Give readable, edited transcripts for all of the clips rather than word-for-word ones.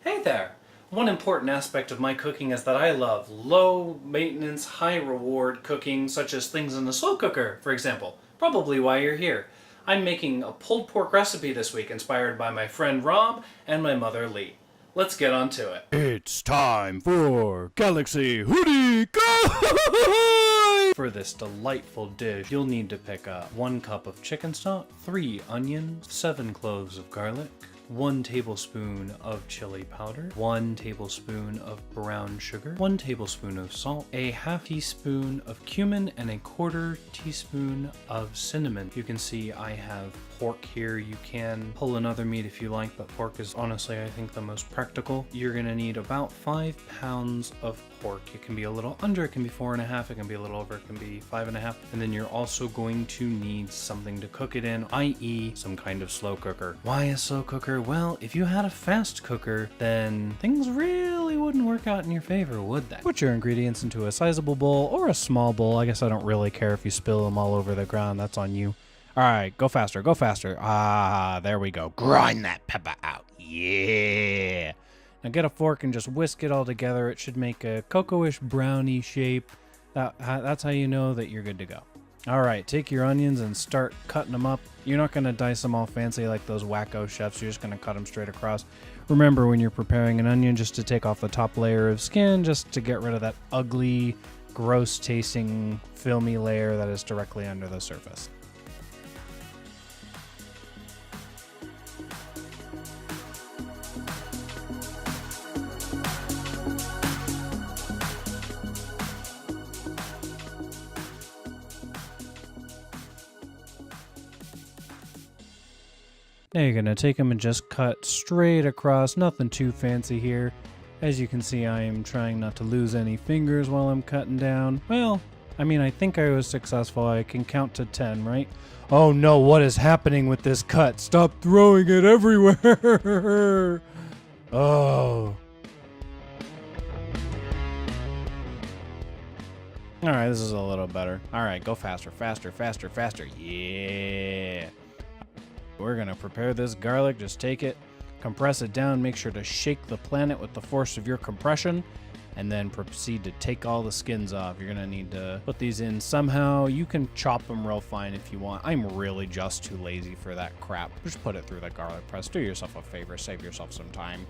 Hey there! One important aspect of my cooking is that I love low maintenance, high reward cooking, such as things in the slow cooker, for example. Probably why you're here. I'm making a pulled pork recipe this week inspired by my friend Rob and my mother Lee. Let's get on to it. It's time for Galaxy Hoodie Guy! For this delightful dish, you'll need to pick up 1 cup of chicken stock, 3 onions, 7 cloves of garlic, 1 tablespoon of chili powder, 1 tablespoon of brown sugar, 1 tablespoon of salt, a half teaspoon of cumin, and a 1/4 teaspoon of cinnamon. You can see I have pork here. You can pull another meat if you like, but pork is honestly, I think, the most practical. You're gonna need about 5 pounds of pork. It can be a little under, it can be 4.5, it can be a little over, it can be 5.5. And then you're also going to need something to cook it in, i.e. some kind of slow cooker. Why a slow cooker? Well, if you had a fast cooker, then things really wouldn't work out in your favor, would they? Put your ingredients into a sizable bowl or a small bowl. I guess I don't really care if you spill them all over the ground. That's on you. All right, go faster, go faster. Ah, there we go. Grind that pepper out. Yeah. Now get a fork and just whisk it all together. It should make a cocoa-ish brownie shape. That's how you know that you're good to go. All right, take your onions and start cutting them up. You're not going to dice them all fancy like those wacko chefs. You're just going to cut them straight across. Remember when you're preparing an onion just to take off the top layer of skin, just to get rid of that ugly, gross-tasting, filmy layer that is directly under the surface. Now you're going to take them and just cut straight across, nothing too fancy here. As you can see, I am trying not to lose any fingers while I'm cutting down. Well, I mean, I think I was successful. I can count to 10, right? Oh no, what is happening with this cut? Stop throwing it everywhere! Oh. Alright, this is a little better. Alright, go faster, faster, faster, faster. Yeah! We're gonna prepare this garlic. Just take it, compress it down, make sure to shake the planet with the force of your compression, and then proceed to take all the skins off. You're gonna need to put these in somehow. You can chop them real fine if you want. I'm really just too lazy for that crap. Just put it through the garlic press. Do yourself a favor, save yourself some time.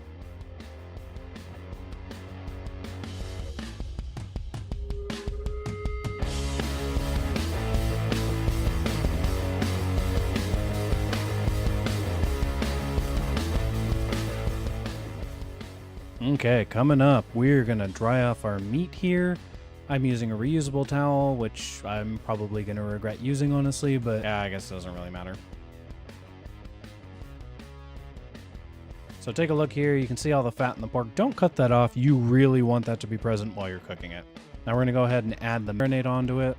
Okay, coming up, we're gonna dry off our meat here. I'm using a reusable towel, which I'm probably gonna regret using, honestly, but yeah, I guess it doesn't really matter. So take a look here, you can see all the fat in the pork. Don't cut that off, you really want that to be present while you're cooking it. Now we're gonna go ahead and add the marinade onto it.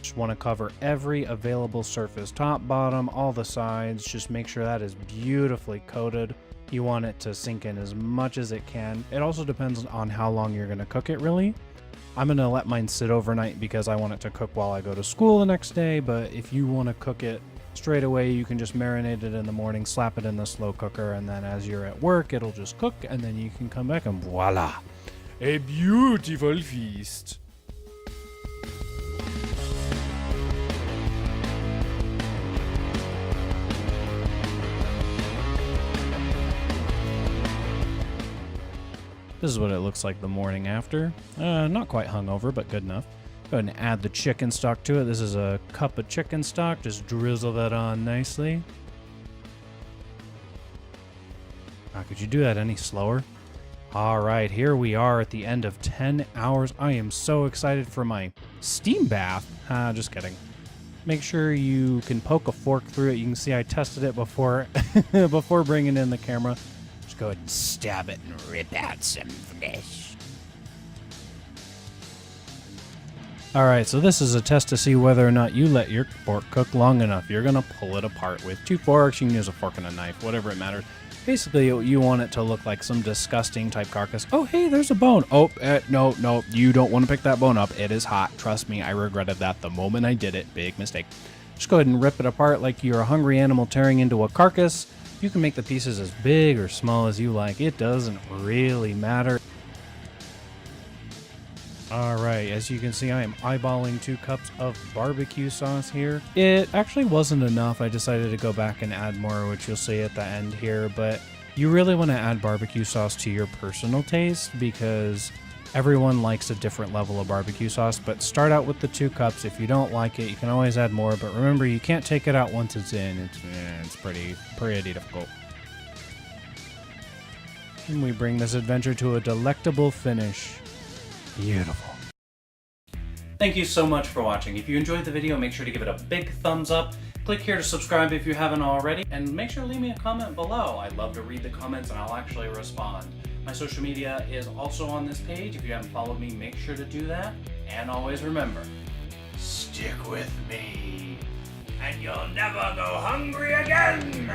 Just want to cover every available surface, top, bottom, all the sides. Just make sure that is beautifully coated. You want it to sink in as much as it can. It also depends on how long you're going to cook it, really. I'm going to let mine sit overnight because I want it to cook while I go to school the next day, but if you want to cook it straight away, you can just marinate it in the morning, slap it in the slow cooker, and then as you're at work, it'll just cook, and then you can come back and voila! A beautiful feast! This is what it looks like the morning after. Not quite hungover, but good enough. Go ahead and add the chicken stock to it. This is a cup of chicken stock. Just drizzle that on nicely. Could you do that any slower? All right, here we are at the end of 10 hours. I am so excited for my steam bath. Just kidding. Make sure you can poke a fork through it. You can see I tested it before, before bringing in the camera. Go ahead and stab it and rip out some flesh. Alright, so this is a test to see whether or not you let your pork cook long enough. You're going to pull it apart with 2 forks. You can use a fork and a knife, whatever it matters. Basically, you want it to look like some disgusting type carcass. Oh, hey, there's a bone. Oh, no, you don't want to pick that bone up. It is hot. Trust me, I regretted that the moment I did it. Big mistake. Just go ahead and rip it apart like you're a hungry animal tearing into a carcass. You can make the pieces as big or small as you like. It doesn't really matter. Alright, as you can see, I am eyeballing 2 cups of barbecue sauce here. It actually wasn't enough. I decided to go back and add more, which you'll see at the end here, but you really want to add barbecue sauce to your personal taste because everyone likes a different level of barbecue sauce, but start out with the 2 cups. If you don't like it, you can always add more, but remember, you can't take it out once it's in. It's pretty difficult. And we bring this adventure to a delectable finish. Beautiful. Thank you so much for watching. If you enjoyed the video, make sure to give it a big thumbs up. Click here to subscribe if you haven't already, and make sure to leave me a comment below. I'd love to read the comments and I'll actually respond. My social media is also on this page. If you haven't followed me, make sure to do that. And always remember, stick with me, and you'll never go hungry again!